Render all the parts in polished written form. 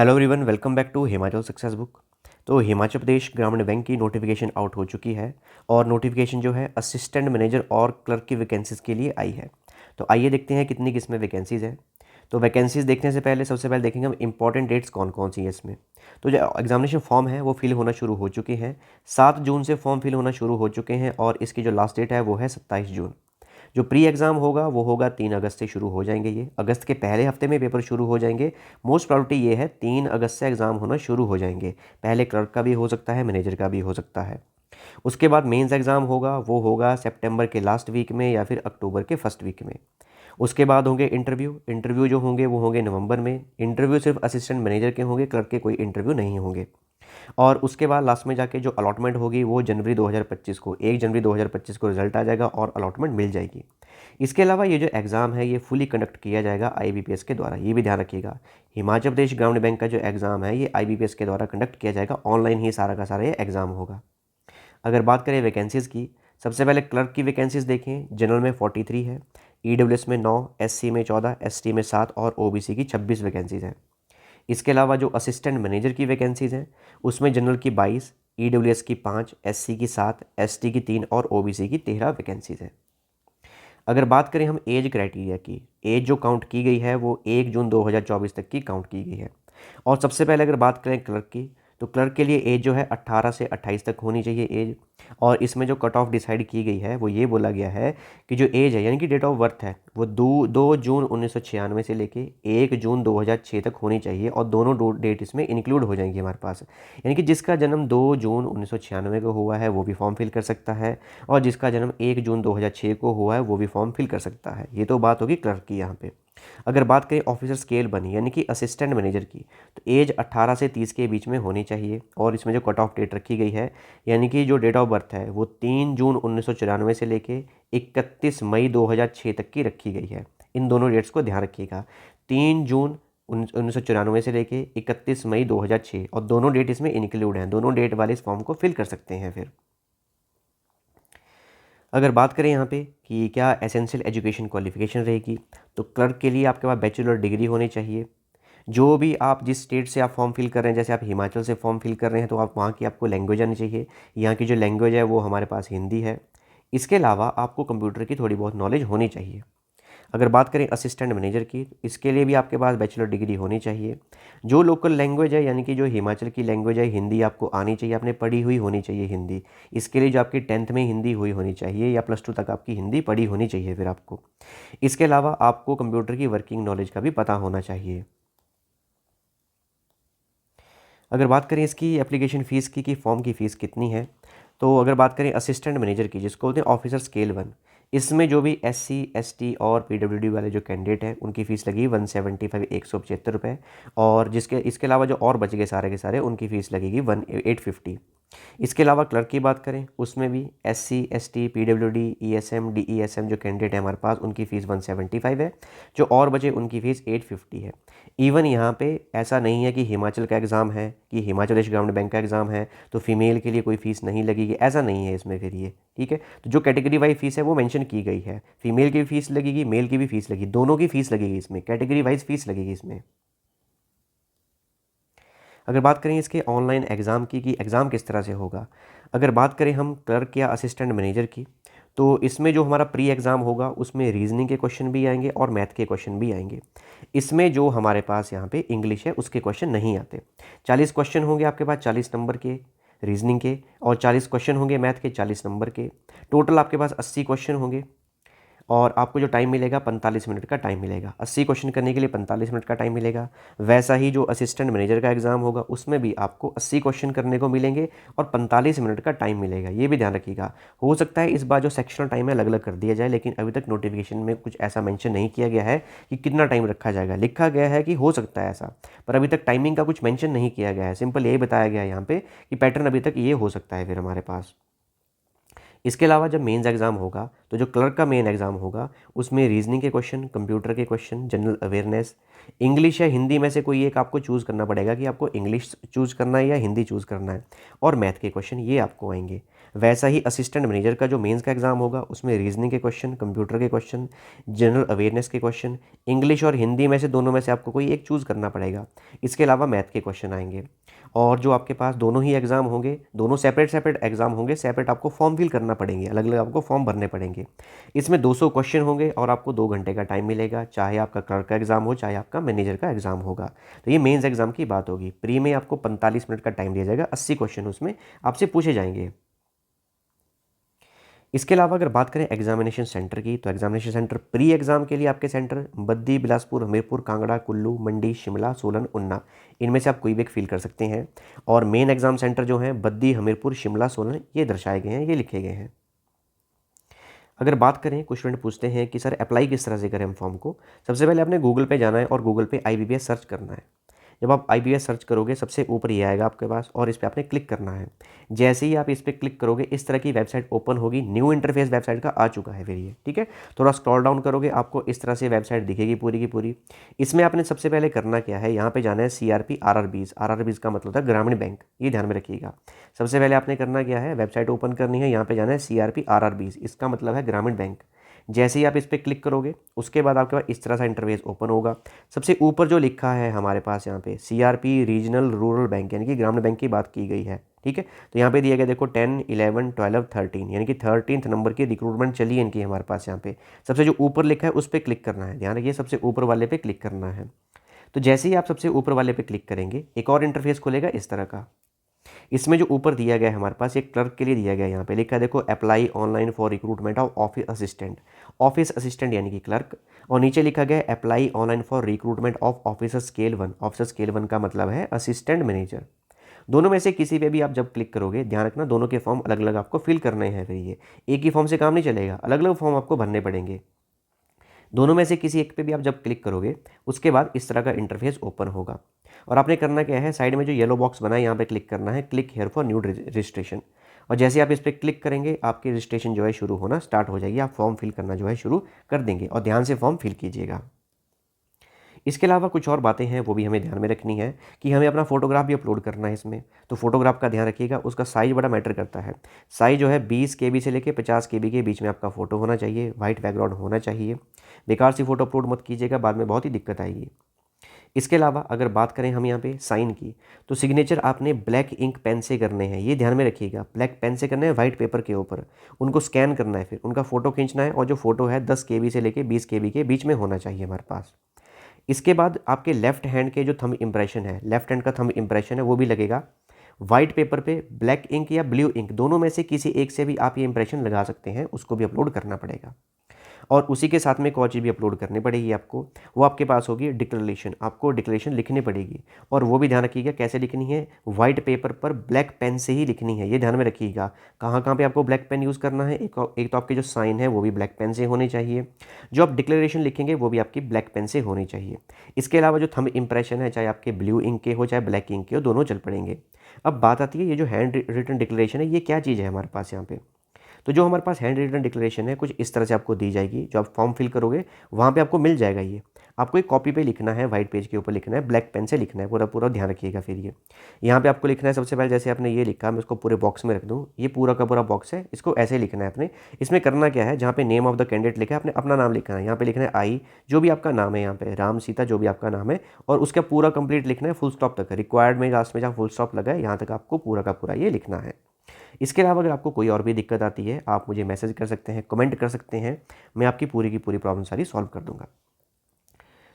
Hello everyone, welcome back to Himachal success book. तो हिमाचल प्रदेश ग्रामीण bank की नोटिफिकेशन आउट हो चुकी है और नोटिफिकेशन जो है असिस्टेंट मैनेजर और क्लर्क की वैकेंसीज़ के लिए आई है। तो आइए देखते हैं कितनी किसमें वैकेंसीज़ है। तो वैकेंसीज़ देखने से पहले सबसे पहले देखेंगे हम इंपॉर्टेंट डेट्स कौन कौन सी है इसमें। तो जो एग्जामिनेशन फॉर्म है वो फिल होना शुरू हो चुके हैं। 7 जून से फॉर्म फिल होना शुरू हो चुके हैं और इसकी जो लास्ट डेट है वो है 27 जून। जो प्री एग्ज़ाम होगा वो होगा 3 अगस्त से शुरू हो जाएंगे। ये अगस्त के पहले हफ्ते में पेपर शुरू हो जाएंगे। मोस्ट प्रॉबिलिटी ये है 3 अगस्त से एग्ज़ाम होना शुरू हो जाएंगे। पहले क्लर्क का भी हो सकता है, मैनेजर का भी हो सकता है। उसके बाद मेंस एग्ज़ाम होगा, वो होगा सितंबर के लास्ट वीक में या फिर अक्टूबर के फर्स्ट वीक में। उसके बाद होंगे इंटरव्यू। इंटरव्यू जो होंगे वो होंगे नवंबर में। इंटरव्यू सिर्फ असिस्टेंट मैनेजर के होंगे, क्लर्क के कोई इंटरव्यू नहीं होंगे। और उसके बाद लास्ट में जाके जो अलॉटमेंट होगी वो जनवरी 2025 को 1 जनवरी 2025 को रिजल्ट आ जाएगा और अलॉटमेंट मिल जाएगी। इसके अलावा ये जो एग्ज़ाम है ये फुली कंडक्ट किया जाएगा आईबीपीएस के द्वारा, ये भी ध्यान रखिएगा। हिमाचल प्रदेश ग्रामीण बैंक का जो एग्ज़ाम है ये आईबीपीएस के द्वारा कंडक्ट किया जाएगा, ऑनलाइन ही सारा का सारा ये एग्ज़ाम होगा। अगर बात करें वैकेंसीज़ की, सबसे पहले क्लर्क की वैकेंसीज़ देखें। जनरल में 43 है, ईडब्ल्यूएस में 9, एससी में 14, एसटी में 7 और ओबीसी की 26 वैकेंसीज़ हैं। इसके अलावा जो असिस्टेंट मैनेजर की वैकेंसीज़ हैं उसमें जनरल की 22, ईडब्ल्यूएस की 5, एससी की 7, एसटी की 3 और ओबीसी की 13 वैकेंसीज़ हैं। अगर बात करें हम एज क्राइटेरिया की, एज जो काउंट की गई है वो 1 जून 2024 तक की काउंट की गई है। और सबसे पहले अगर बात करें क्लर्क की, तो क्लर्क के लिए एज जो है 18 से 28 तक होनी चाहिए एज। और इसमें जो कट ऑफ डिसाइड की गई है वो ये बोला गया है कि जो एज है यानी कि डेट ऑफ बर्थ है वो 2 जून 1996 से लेके 1 जून 2006 तक होनी चाहिए और दोनों डेट इसमें इंक्लूड हो जाएंगी हमारे पास। यानी कि जिसका जन्म 2 जून 1996 को हुआ है वो भी फॉर्म फिल कर सकता है और जिसका जन्म 1 जून 2006 को हुआ है वो भी फॉर्म फिल कर सकता है। ये तो बात होगी क्लर्क की यहाँ पे। अगर बात करें ऑफिसर स्केल बनी यानी कि असिस्टेंट मैनेजर की, तो एज 18 से 30 के बीच में होनी चाहिए और इसमें जो कट ऑफ डेट रखी गई है यानी कि जो डेट ऑफ बर्थ है वो 3 जून 1994 से लेके 31 मई 2006 तक की रखी गई है। इन दोनों डेट्स को ध्यान रखिएगा, 3 जून 1994 से लेके 31 मई 2006 और दोनों डेट इसमें इंक्लूड हैं। दोनों डेट वाले इस फॉर्म को फिल कर सकते हैं। फिर अगर बात करें यहाँ पे कि क्या एसेंशियल एजुकेशन क्वालिफिकेशन रहेगी, तो क्लर्क के लिए आपके पास बैचलर डिग्री होनी चाहिए। जो भी आप जिस स्टेट से आप फॉर्म फिल कर रहे हैं, जैसे आप हिमाचल से फॉर्म फिल कर रहे हैं तो आप वहाँ की आपको लैंग्वेज आनी चाहिए। यहाँ की जो लैंग्वेज है वो हमारे पास हिंदी है। इसके अलावा आपको कंप्यूटर की थोड़ी बहुत नॉलेज होनी चाहिए। अगर बात करें असिस्टेंट मैनेजर की, इसके लिए भी आपके पास बैचलर डिग्री होनी चाहिए। जो लोकल लैंग्वेज है यानी कि जो हिमाचल की लैंग्वेज है, हिंदी आपको आनी चाहिए, आपने पढ़ी हुई होनी चाहिए हिंदी। इसके लिए जो आपकी 10th में हिंदी हुई होनी चाहिए या +2 तक आपकी हिंदी पढ़ी होनी चाहिए फिर आपको। इसके अलावा आपको कंप्यूटर की वर्किंग नॉलेज का भी पता होना चाहिए। अगर बात करें इसकी एप्लीकेशन फ़ीस की कि फॉर्म की फ़ीस कितनी है, तो अगर बात करें असिस्टेंट मैनेजर की जिसको बोलते हैं ऑफिसर स्केल 1, इसमें जो भी एससी, एसटी और पीडब्ल्यूडी वाले जो कैंडिडेट हैं उनकी फ़ीस लगी 175 ₹175। और जिसके इसके अलावा जो और बच गए सारे के सारे उनकी फ़ीस लगेगी 850। इसके अलावा क्लर्क की बात करें उसमें भी एससी, एसटी, पीडब्ल्यूडी, ईएसएम, डीईएसएम जो कैंडिडेट है हमारे पास उनकी फ़ीस 175 है। जो और बचे उनकी फ़ीस 850 है। इवन यहाँ पे ऐसा नहीं है कि हिमाचल का एग्ज़ाम है, कि हिमाचल प्रदेश ग्रामीण बैंक का एग्ज़ाम है तो फीमेल के लिए कोई फ़ीस नहीं लगेगी, ऐसा नहीं है इसमें फिर ये। ठीक है, तो जो कैटेगरी वाइज फ़ीस है वो मेंशन की गई है। फीमेल की भी फ़ीस लगेगी, मेल की भी फ़ीस लगेगी, दोनों की फ़ीस लगेगी इसमें, कैटेगरी वाइज फ़ीस लगेगी इसमें। अगर बात करें इसके ऑनलाइन एग्ज़ाम की कि एग्ज़ाम किस तरह से होगा, अगर बात करें हम क्लर्क या असिस्टेंट मैनेजर की, तो इसमें जो हमारा प्री एग्ज़ाम होगा उसमें रीजनिंग के क्वेश्चन भी आएंगे और मैथ के क्वेश्चन भी आएंगे। इसमें जो हमारे पास यहाँ पे इंग्लिश है उसके क्वेश्चन नहीं आते। 40 क्वेश्चन होंगे आपके पास 40 नंबर के रीजनिंग के और 40 क्वेश्चन होंगे मैथ के 40 नंबर के। टोटल आपके पास 80 क्वेश्चन होंगे और आपको जो टाइम मिलेगा 45 मिनट का टाइम मिलेगा। 80 क्वेश्चन करने के लिए 45 मिनट का टाइम मिलेगा। वैसा ही जो असिस्टेंट मैनेजर का एग्ज़ाम होगा उसमें भी आपको 80 क्वेश्चन करने को मिलेंगे और 45 मिनट का टाइम मिलेगा। ये भी ध्यान रखिएगा। हो सकता है इस बार जो सेक्शनल टाइम है अलग अलग कर दिया जाए, लेकिन अभी तक नोटिफिकेशन में कुछ ऐसा मेंशन नहीं किया गया है कि कितना टाइम रखा जाएगा। लिखा गया है कि हो सकता है ऐसा, पर अभी तक टाइमिंग का कुछ मेंशन नहीं किया गया है। सिंपल यही बताया गया है यहाँ पे कि पैटर्न अभी तक ये हो सकता है फिर हमारे पास। इसके अलावा जब मेंस एग्ज़ाम होगा तो जो क्लर्क का मेन एग्ज़ाम होगा उसमें रीजनिंग के क्वेश्चन, कंप्यूटर के क्वेश्चन, जनरल अवेयरनेस, इंग्लिश या हिंदी में से कोई एक आपको चूज़ करना पड़ेगा कि आपको इंग्लिश चूज़ करना है या हिंदी चूज़ करना है, और मैथ के क्वेश्चन ये आपको आएंगे। वैसा ही असिस्टेंट मैनेजर का जो मेंस का एग्ज़ाम होगा उसमें रीजनिंग के क्वेश्चन, कंप्यूटर के क्वेश्चन, जनरल अवेयरनेस के क्वेश्चन, इंग्लिश और हिंदी में से दोनों में से आपको कोई एक चूज़ करना पड़ेगा। इसके अलावा मैथ के क्वेश्चन आएंगे। और जो आपके पास दोनों ही एग्ज़ाम होंगे, दोनों सेपरेट एग्ज़ाम होंगे, सेपरेट आपको फॉर्म फिल करना पड़ेंगे, अलग अलग आपको फॉर्म भरने पड़ेंगे। इसमें 200 क्वेश्चन होंगे और आपको 2 घंटे का टाइम मिलेगा, चाहे आपका क्लर्क का एग्ज़ाम हो, चाहे आपका मैनेजर का एग्ज़ाम होगा। तो ये मेंस एग्ज़ाम की बात होगी। प्री में आपको 45 मिनट का टाइम दिया जाएगा, 80 क्वेश्चन उसमें आपसे पूछे जाएंगे। इसके अलावा अगर बात करें एग्जामिनेशन सेंटर की, तो एग्जामिनेशन सेंटर प्री एग्ज़ाम के लिए आपके सेंटर बद्दी, बिलासपुर, हमीरपुर, कांगड़ा, कुल्लू, मंडी, शिमला, सोलन, उन्ना, इनमें से आप कोई भी एक फिल कर सकते हैं। और मेन एग्ज़ाम सेंटर जो हैं बद्दी, हमीरपुर, शिमला, सोलन, ये दर्शाए गए हैं, ये लिखे गए हैं। अगर बात करें, कुछ स्टूडेंट पूछते हैं कि सर अप्लाई किस तरह से करें हम फॉर्म को। सबसे पहले आपने गूगल पे जाना है और गूगल पे IBPS सर्च करना है। जब आप IBPS सर्च करोगे सबसे ऊपर ये आएगा आपके पास और इस पर आपने क्लिक करना है। जैसे ही आप इस पर क्लिक करोगे इस तरह की वेबसाइट ओपन होगी। न्यू इंटरफेस वेबसाइट का आ चुका है फिर ये, ठीक है। थोड़ा स्क्रॉल डाउन करोगे, आपको इस तरह से वेबसाइट दिखेगी पूरी की पूरी। इसमें आपने सबसे पहले करना क्या है, यहाँ पे जाना है CRP RRBs। RRBs का मतलब होता है ग्रामीण बैंक, ये ध्यान में रखिएगा। सबसे पहले आपने करना क्या है, वेबसाइट ओपन करनी है, यहाँ पे जाना है CRP RRBs, इसका मतलब है ग्रामीण बैंक। जैसे ही आप इस पर क्लिक करोगे उसके बाद आपके पास इस तरह सा इंटरफेस ओपन होगा। सबसे ऊपर जो लिखा है हमारे पास यहाँ पे CRP रीजनल रूरल बैंक, यानी कि ग्रामीण बैंक की बात की गई है, ठीक है। तो यहाँ पे दिया गया देखो 10, 11, 12, 13, यानी कि 13th नंबर की रिक्रूटमेंट चली है इनकी हमारे पास। यहाँ पे सबसे जो ऊपर लिखा है उस पर क्लिक करना है, ध्यान रखिए सबसे ऊपर वाले पे क्लिक करना है। तो जैसे ही आप सबसे ऊपर वाले पे क्लिक करेंगे एक और इंटरफेस खुलेगा इस तरह का। इसमें जो ऊपर दिया गया है हमारे पास एक क्लर्क के लिए दिया गया है, यहाँ पे लिखा है देखो apply online for recruitment of office assistant. Office assistant यानी कि क्लर्क, और नीचे लिखा गया है apply online for recruitment of officer scale 1। Officer scale 1 का मतलब है असिस्टेंट मैनेजर। दोनों में से किसी पे भी आप जब क्लिक करोगे, ध्यान रखना दोनों के फॉर्म अलग अलग आपको फिल करने हैं। फिर ये एक ही फॉर्म से काम नहीं चलेगा, अलग अलग फॉर्म आपको भरने पड़ेंगे। दोनों में से किसी एक पे भी आप जब क्लिक करोगे उसके बाद इस तरह का इंटरफेस ओपन होगा। और आपने करना क्या है, साइड में जो येलो बॉक्स बना है यहाँ पे क्लिक करना है, click here for new registration. और जैसे आप इस पर क्लिक करेंगे आपकी रजिस्ट्रेशन जो है शुरू होना स्टार्ट हो जाएगी। आप फॉर्म फिल करना जो है शुरू कर देंगे और ध्यान से फॉर्म फिल कीजिएगा। इसके अलावा कुछ और बातें हैं वो भी हमें ध्यान में रखनी है कि हमें अपना फोटोग्राफ भी अपलोड करना है इसमें। तो फोटोग्राफ का ध्यान रखिएगा, उसका साइज़ बड़ा मैटर करता है। साइज़ जो है 20 KB से लेकर 50 KB के बीच में आपका फ़ोटो होना चाहिए, वाइट बैकग्राउंड होना चाहिए। बेकार सी फ़ोटो अपलोड मत कीजिएगा, बाद में बहुत ही दिक्कत आएगी। इसके अलावा अगर बात करें हम यहाँ पे साइन की, तो सिग्नेचर आपने ब्लैक इंक पेन से करने हैं, ये ध्यान में रखिएगा। ब्लैक पेन से करने हैं वाइट पेपर के ऊपर, उनको स्कैन करना है, फिर उनका फ़ोटो खींचना है और जो फ़ोटो है 10 KB से लेकर 20 KB के बीच में होना चाहिए हमारे पास। इसके बाद आपके लेफ्ट हैंड के जो थंब इंप्रेशन है, लेफ्ट हैंड का थंब इंप्रेशन है वो भी लगेगा वाइट पेपर पे। ब्लैक इंक या ब्लू इंक दोनों में से किसी एक से भी आप ये इंप्रेशन लगा सकते हैं, उसको भी अपलोड करना पड़ेगा। और उसी के साथ में एक और चीज़ भी अपलोड करनी पड़ेगी आपको, वो आपके पास होगी डिक्लेरेशन। आपको डिक्लेरेशन लिखनी पड़ेगी और वो भी ध्यान रखिएगा कैसे लिखनी है, वाइट पेपर पर ब्लैक पेन से ही लिखनी है, ये ध्यान में रखिएगा। कहाँ कहाँ पे आपको ब्लैक पेन यूज़ करना है, एक तो आपके जो साइन है वो भी ब्लैक पेन से होने चाहिए, जो आप डिक्लेरेशन लिखेंगे वो भी आपकी ब्लैक पेन से होनी चाहिए। इसके अलावा जो थंब इंप्रेशन है, चाहे आपके ब्लू इंक के हो चाहे ब्लैक इंक के हो, दोनों चल पड़ेंगे। अब बात आती है ये जो हैंड रिटन डिक्लेरेशन है ये क्या चीज़ है हमारे पास यहाँ पे। तो जो हमारे पास हैंड रिटन डिक्लेरेशन है कुछ इस तरह से आपको दी जाएगी, जो आप फॉर्म फिल करोगे वहाँ पे आपको मिल जाएगा। ये आपको एक कॉपी पे लिखना है, वाइट पेज के ऊपर लिखना है, ब्लैक पेन से लिखना है, पूरा पूरा ध्यान रखिएगा। फिर ये यहाँ पे आपको लिखना है सबसे पहले, जैसे आपने ये लिखा, मैं इसको पूरे बॉक्स में रख दूँ, ये पूरा का पूरा बॉक्स है, इसको ऐसे लिखना है अपने। इसमें करना क्या है, जहाँ पे नेम ऑफ द कैंडिडेट लिखा है आपने अपना नाम लिखना है, यहाँ पे लिखना है आई, जो भी आपका नाम है, यहाँ पे राम सीता जो भी आपका नाम है, और उसका पूरा कंप्लीट लिखना है फुल स्टॉप तक। रिक्वायर्ड में लास्ट में जहाँ फुल स्टॉप लगा है यहाँ तक आपको पूरा का पूरा ये लिखना है। इसके अलावा अगर आपको कोई और भी दिक्कत आती है आप मुझे मैसेज कर सकते हैं, कमेंट कर सकते हैं, मैं आपकी पूरी की पूरी प्रॉब्लम सारी सॉल्व कर दूंगा।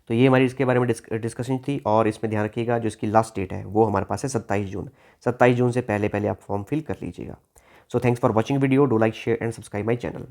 तो ये हमारी इसके बारे में डिस्कशन थी। और इसमें ध्यान रखिएगा जो इसकी लास्ट डेट है वो हमारे पास है 27 जून। 27 जून से पहले पहले आप फॉर्म फिल कर लीजिएगा। So thanks for watching video, do like share and subscribe my channel.